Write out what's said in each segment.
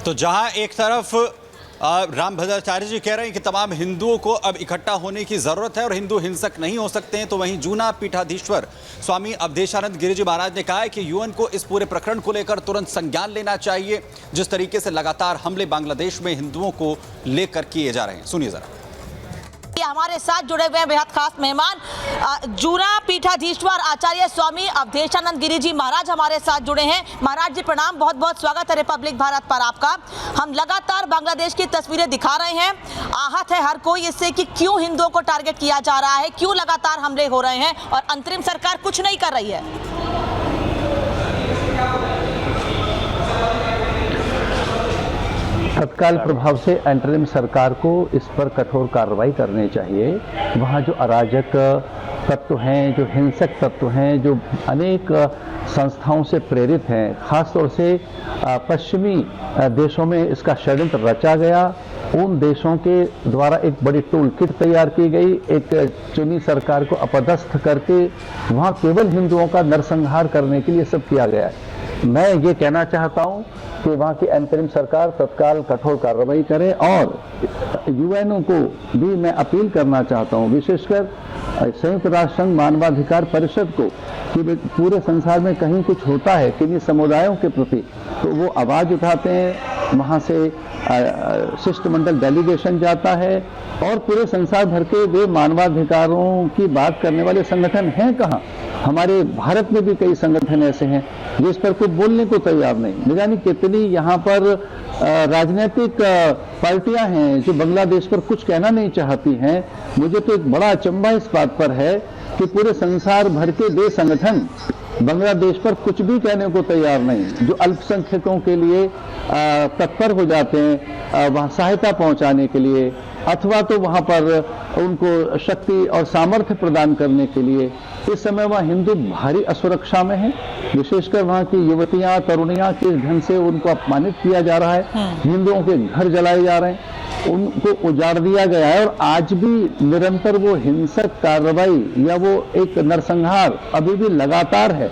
तो जहां एक तरफ रामभद्राचार्य जी कह रहे हैं कि तमाम हिंदुओं को अब इकट्ठा होने की जरूरत है और हिंदू हिंसक नहीं हो सकते हैं, तो वहीं जूना पीठाधीश्वर स्वामी अवधेशानंद गिरि जी महाराज ने कहा है कि यूएन को इस पूरे प्रकरण को लेकर तुरंत संज्ञान लेना चाहिए, जिस तरीके से लगातार हमले बांग्लादेश में हिंदुओं को लेकर किए जा रहे हैं। सुनिए जरा। हमारे साथ जुड़े हुए हैं बेहद खास मेहमान जूना पीठाधीश्वर आचार्य स्वामी अवधेशानंद गिरि जी महाराज हमारे साथ जुड़े हैं। महाराज जी प्रणाम, बहुत बहुत स्वागत है रिपब्लिक भारत पर आपका। हम लगातार बांग्लादेश की तस्वीरें दिखा रहे हैं, आहत है हर कोई इससे कि क्यों हिंदुओं को टारगेट किया जा रहा है, क्यों लगातार हमले हो रहे हैं और अंतरिम सरकार कुछ नहीं कर रही है। तत्काल प्रभाव से अंतरिम सरकार को इस पर कठोर कार्रवाई करनी चाहिए। वहाँ जो अराजक तत्व हैं, जो हिंसक तत्व हैं, जो अनेक संस्थाओं से प्रेरित हैं, खास तौर से पश्चिमी देशों में इसका षड्यंत्र रचा गया। उन देशों के द्वारा एक बड़ी टूल किट तैयार की गई, एक चुनी सरकार को अपदस्थ करके वहाँ केवल हिंदुओं का नरसंहार करने के लिए सब किया गया है। मैं ये कहना चाहता हूँ कि वहाँ की अंतरिम सरकार तत्काल कठोर कार्रवाई करे और यूएनओ को भी मैं अपील करना चाहता हूँ, विशेषकर संयुक्त राष्ट्र संघ मानवाधिकार परिषद को, कि पूरे संसार में कहीं कुछ होता है किन्हीं समुदायों के प्रति तो वो आवाज़ उठाते हैं, वहाँ से शिष्टमंडल डेलीगेशन जाता है और पूरे संसार भर के वे मानवाधिकारों की बात करने वाले संगठन हैं कहाँ। हमारे भारत में भी कई संगठन ऐसे हैं जिस पर कोई बोलने को तैयार नहीं। न जाने कितनी यहाँ पर राजनीतिक पार्टियां हैं जो बांग्लादेश पर कुछ कहना नहीं चाहती हैं। मुझे तो एक बड़ा अचंभा इस बात पर है कि पूरे संसार भर के वे संगठन बांग्लादेश पर कुछ भी कहने को तैयार नहीं, जो अल्पसंख्यकों के लिए तत्पर हो जाते हैं वहाँ सहायता पहुँचाने के लिए, अथवा तो वहाँ पर उनको शक्ति और सामर्थ्य प्रदान करने के लिए। इस समय वहाँ हिंदू भारी असुरक्षा में हैं, विशेषकर वहाँ की युवतियाँ तरुणियाँ किस ढंग से उनको अपमानित किया जा रहा है, हिंदुओं के घर जलाए जा रहे हैं, उनको उजाड़ दिया गया है और आज भी निरंतर वो हिंसक कार्रवाई या वो एक नरसंहार अभी भी लगातार है।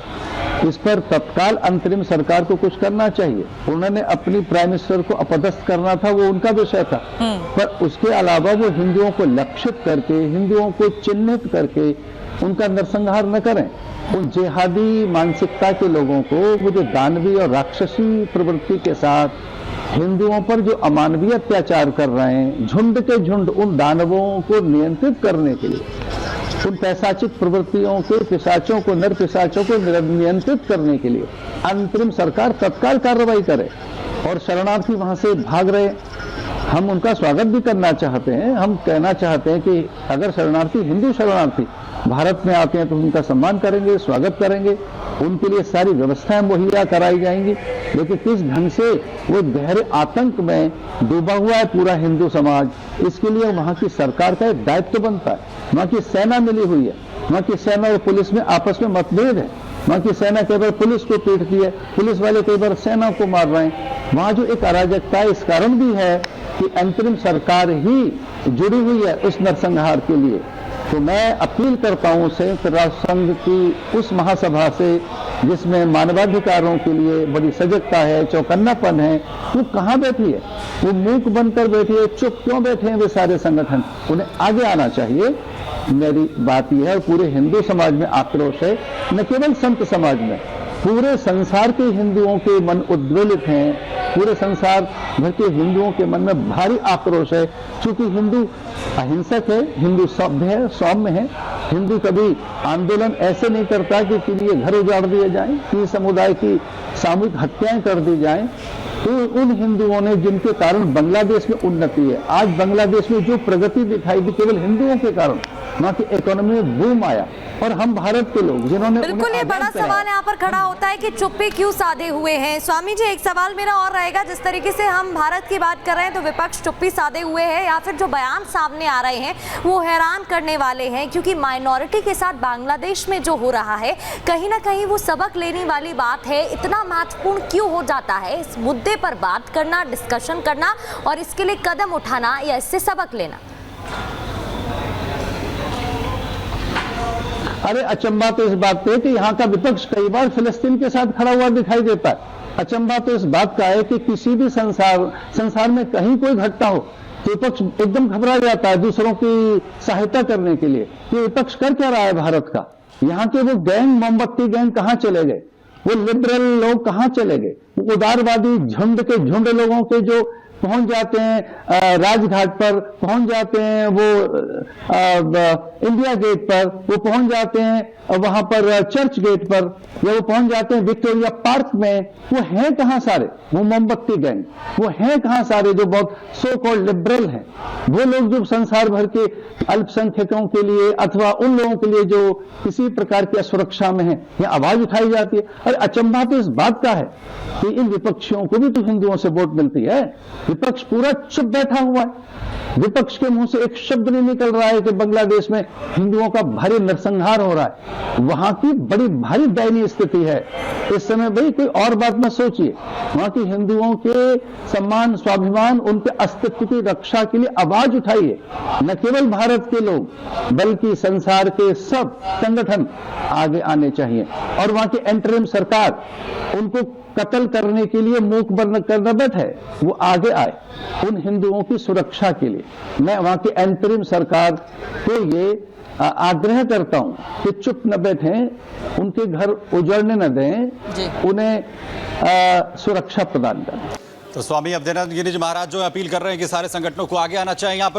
इस पर तत्काल अंतरिम सरकार को कुछ करना चाहिए। उन्होंने अपनी प्राइम मिनिस्टर को अपदस्थ करना था, वो उनका विषय था, पर उसके अलावा वो हिंदुओं को लक्षित करके, हिंदुओं को चिन्हित करके उनका नरसंहार न करें। उन जिहादी मानसिकता के लोगों को, वो जो दानवी और राक्षसी प्रवृत्ति के साथ हिंदुओं पर जो अमानवीय अत्याचार कर रहे हैं, झुंड के झुंड उन दानवों को नियंत्रित करने के लिए, उन पैशाचिक प्रवृत्तियों के पिशाचों को, नर पिशाचों को नियंत्रित करने के लिए अंतरिम सरकार तत्काल कार्रवाई करे। और शरणार्थी वहां से भाग रहे, हम उनका स्वागत भी करना चाहते हैं। हम कहना चाहते हैं कि अगर शरणार्थी, हिंदू शरणार्थी भारत में आते हैं तो उनका सम्मान करेंगे, स्वागत करेंगे, उनके लिए सारी व्यवस्थाएं मुहैया कराई जाएंगी। लेकिन किस ढंग से वो गहरे आतंक में डूबा हुआ है पूरा हिंदू समाज, इसके लिए वहाँ की सरकार का एक दायित्व बनता है। वहाँ की सेना मिली हुई है, वहाँ की सेना और पुलिस में आपस में मतभेद है। वहाँ की सेना कई बार पुलिस को पीटती है, पुलिस वाले कई बार सेना को मार रहे हैं। वहाँ जो एक अराजकता है, इस कारण भी है कि अंतरिम सरकार ही जुड़ी हुई है उस नरसंहार के लिए। तो मैं अपील करता हूँ संयुक्त राष्ट्र संघ की उस महासभा से जिसमें मानवाधिकारों के लिए बड़ी सजगता है, चौकन्नापन है, वो कहाँ बैठी है? वो मूक बनकर बैठी है, चुप क्यों बैठे हैं वे सारे संगठन? उन्हें आगे आना चाहिए। मेरी बात यह है, पूरे हिंदू समाज में आक्रोश है, न केवल संत समाज में, पूरे संसार के हिंदुओं के मन उद्वेलित हैं। पूरे संसार भर के हिंदुओं के मन में भारी आक्रोश है, क्योंकि हिंदू अहिंसक है, हिंदू सभ्य है, सौम्य है। हिंदू कभी आंदोलन ऐसे नहीं करता कि किसी घर उजाड़ दिए जाएं, किसी समुदाय की सामूहिक हत्याएं कर दी जाएं। तो उन हिंदुओं ने, जिनके कारण बांग्लादेश में उन्नति है, आज बांग्लादेश में जो प्रगति दिखाई दी केवल हिंदुओं के कारण, वहाँ की इकोनॉमी में बूम आया। और हम भारत के लोग जिन्होंने, बिल्कुल, ये बड़ा सवाल यहाँ पर खड़ा होता है कि चुप्पी क्यों साधे हुए हैं। स्वामी जी, एक सवाल मेरा और रहेगा, जिस तरीके से हम भारत की बात कर रहे हैं तो विपक्ष चुप्पी साधे हुए है, या फिर जो बयान सामने आ रहे हैं वो हैरान करने वाले हैं, क्योंकि माइनॉरिटी के साथ बांग्लादेश में जो हो रहा है कहीं ना कहीं वो सबक लेने वाली बात है। इतना महत्वपूर्ण क्यों हो जाता है इस मुद्दे पर बात करना, डिस्कशन करना और इसके लिए कदम उठाना या इससे सबक लेना? अरे अचंभा तो इस बात पे कि यहाँ का विपक्ष कई बार फिलिस्तीन के साथ खड़ा हुआ दिखाई देता है। अचंभा तो इस बात का है कि किसी भी संसार में कहीं कोई घटना हो तो विपक्ष एकदम घबरा जाता है दूसरों की सहायता करने के लिए। ये विपक्ष कर क्या रहा है भारत का? यहाँ के वो गैंग, मोमबत्ती गैंग कहां चले गए? वो लिबरल लोग कहां चले गए? वो उदारवादी झुंड के झुंड लोगों के जो पहुंच जाते हैं राजघाट पर, पहुंच जाते हैं वो इंडिया गेट पर, वो पहुंच जाते हैं वहां पर चर्च गेट पर, या वो पहुंच जाते हैं विक्टोरिया पार्क में, वो हैं कहां सारे? वो मोमबत्ती गैंग वो हैं कहां सारे जो बहुत सो कॉल्ड लिबरल हैं? वो लोग जो संसार भर के अल्पसंख्यकों के लिए अथवा उन लोगों के लिए जो किसी प्रकार की असुरक्षा में है, यह आवाज उठाई जाती है। और अचंभा तो इस बात का है कि इन विपक्षियों को भी तो हिंदुओं से वोट मिलती है। विपक्ष पूरा चुप बैठा हुआ है। विपक्ष के मुंह से एक शब्द नहीं निकल रहा है कि बांग्लादेश में हिंदुओं का भारी नरसंहार हो रहा है। वहां की बड़ी भारी दयनीय स्थिति है इस समय। भाई कोई और बात मत सोचिए, वहां की हिंदुओं के सम्मान, स्वाभिमान, उनके अस्तित्व की रक्षा के लिए आवाज उठाइए। न केवल भारत के लोग बल्कि संसार के सब संगठन आगे आने चाहिए। और वहां की इंटरिम सरकार उनको कत्ल करने के लिए मूक बंद करना बैठे, वो आगे आए उन हिंदुओं की सुरक्षा के लिए। मैं वहां की इंटरिम सरकार को ये आग्रह करता हूं कि चुप न बैठें, उनके घर उजड़ने न दें, उन्हें सुरक्षा प्रदान करें। तो स्वामी अवधेशानंद गिरि जी महाराज जो अपील कर रहे हैं कि सारे संगठनों को आगे आना चाहिए यहाँ पर।